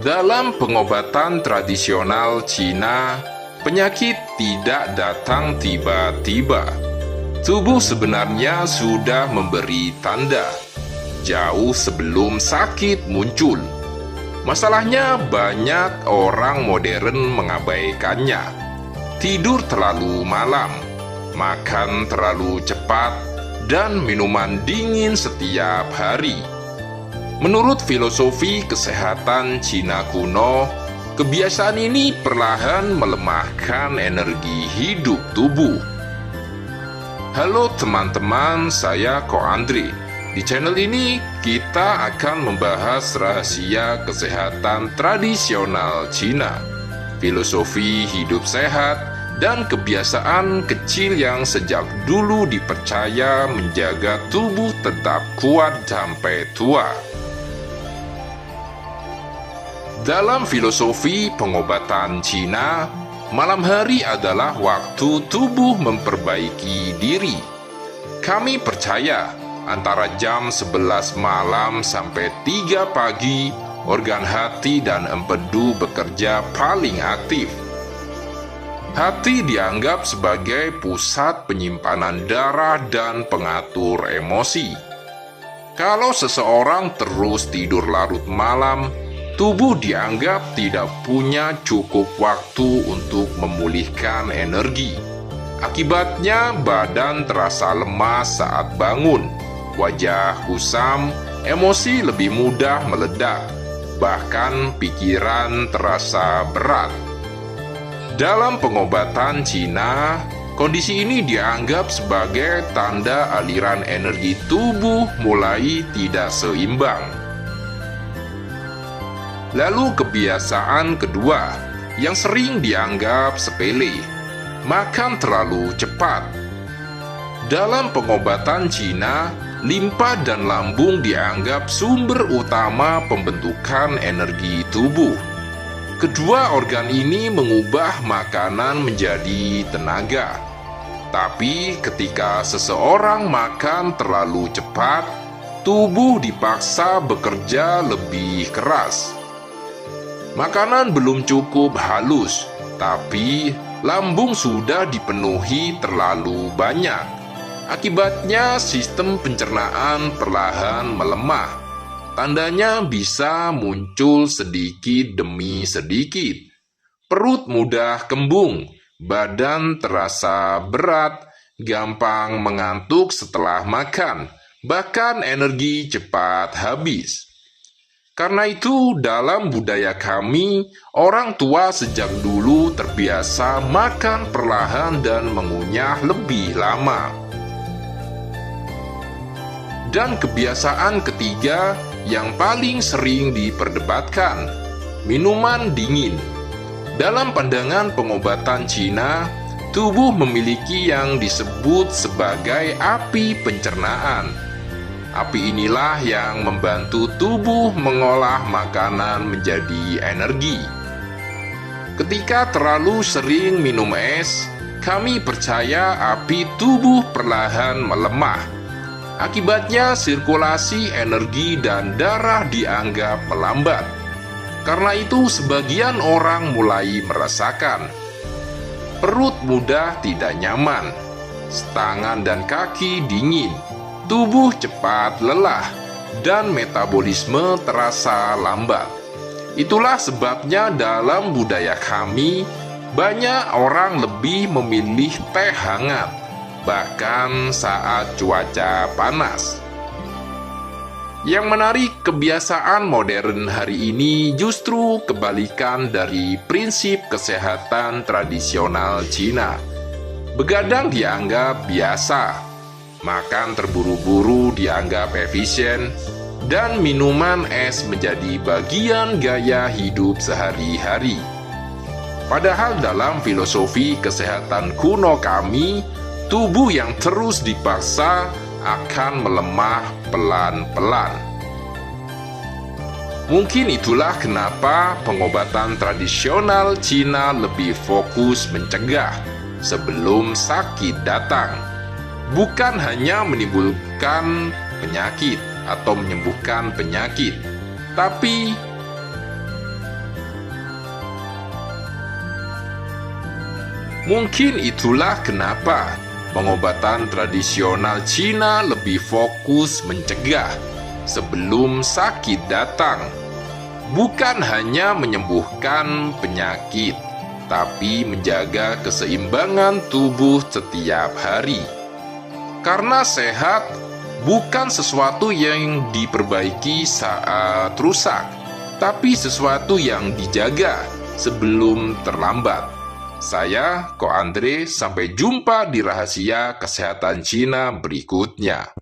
Dalam pengobatan tradisional Cina, penyakit tidak datang tiba-tiba. Tubuh sebenarnya sudah memberi tanda jauh sebelum sakit muncul. Masalahnya, banyak orang modern mengabaikannya. Tidur terlalu malam, makan terlalu cepat, dan minuman dingin setiap hari. Menurut filosofi kesehatan Cina kuno, kebiasaan ini perlahan melemahkan energi hidup tubuh. Halo teman-teman, saya Ko Andre. Di channel ini kita akan membahas rahasia kesehatan tradisional Cina, filosofi hidup sehat, dan kebiasaan kecil yang sejak dulu dipercaya menjaga tubuh tetap kuat sampai tua. Dalam filosofi pengobatan Cina, malam hari adalah waktu tubuh memperbaiki diri. Kami percaya antara jam 11 malam sampai 3 pagi, organ hati dan empedu bekerja paling aktif. Hati dianggap sebagai pusat penyimpanan darah dan pengatur emosi. Kalau seseorang terus tidur larut malam, tubuh dianggap tidak punya cukup waktu untuk memulihkan energi. Akibatnya, badan terasa lemas saat bangun, wajah kusam, emosi lebih mudah meledak, bahkan pikiran terasa berat. Dalam pengobatan Cina, kondisi ini dianggap sebagai tanda aliran energi tubuh mulai tidak seimbang. Lalu kebiasaan kedua yang sering dianggap sepele, makan terlalu cepat. Dalam pengobatan Cina, limpa dan lambung dianggap sumber utama pembentukan energi tubuh. Kedua organ ini mengubah makanan menjadi tenaga. Tapi ketika seseorang makan terlalu cepat, tubuh dipaksa bekerja lebih keras. Makanan belum cukup halus, tapi lambung sudah dipenuhi terlalu banyak. Akibatnya sistem pencernaan perlahan melemah. Tandanya bisa muncul sedikit demi sedikit. Perut mudah kembung, badan terasa berat, gampang mengantuk setelah makan, bahkan energi cepat habis. Karena itu, dalam budaya kami, orang tua sejak dulu terbiasa makan perlahan dan mengunyah lebih lama. Dan kebiasaan ketiga yang paling sering diperdebatkan, minuman dingin. Dalam pandangan pengobatan Cina, tubuh memiliki yang disebut sebagai api pencernaan. Api inilah yang membantu tubuh mengolah makanan menjadi energi. Ketika terlalu sering minum es, kami percaya api tubuh perlahan melemah. Akibatnya sirkulasi energi dan darah dianggap melambat. Karena itu sebagian orang mulai merasakan perut mudah tidak nyaman, tangan dan kaki dingin, tubuh cepat lelah, dan metabolisme terasa lambat. Itulah sebabnya dalam budaya kami, banyak orang lebih memilih teh hangat, bahkan saat cuaca panas. Yang menarik, kebiasaan modern hari ini justru kebalikan dari prinsip kesehatan tradisional Cina. Begadang dianggap biasa, makan terburu-buru dianggap efisien, dan minuman es menjadi bagian gaya hidup sehari-hari. Padahal dalam filosofi kesehatan kuno kami, tubuh yang terus dipaksa akan melemah pelan-pelan. Mungkin itulah kenapa pengobatan tradisional Cina lebih fokus mencegah sebelum sakit datang, bukan hanya menimbulkan penyakit atau menyembuhkan penyakit, tapi Mungkin itulah kenapa pengobatan tradisional Cina lebih fokus mencegah sebelum sakit datang. Bukan hanya menyembuhkan penyakit, tapi menjaga keseimbangan tubuh setiap hari. Karena sehat bukan sesuatu yang diperbaiki saat rusak, tapi sesuatu yang dijaga sebelum terlambat. Saya, Ko Andre, sampai jumpa di Rahasia Kesehatan Cina berikutnya.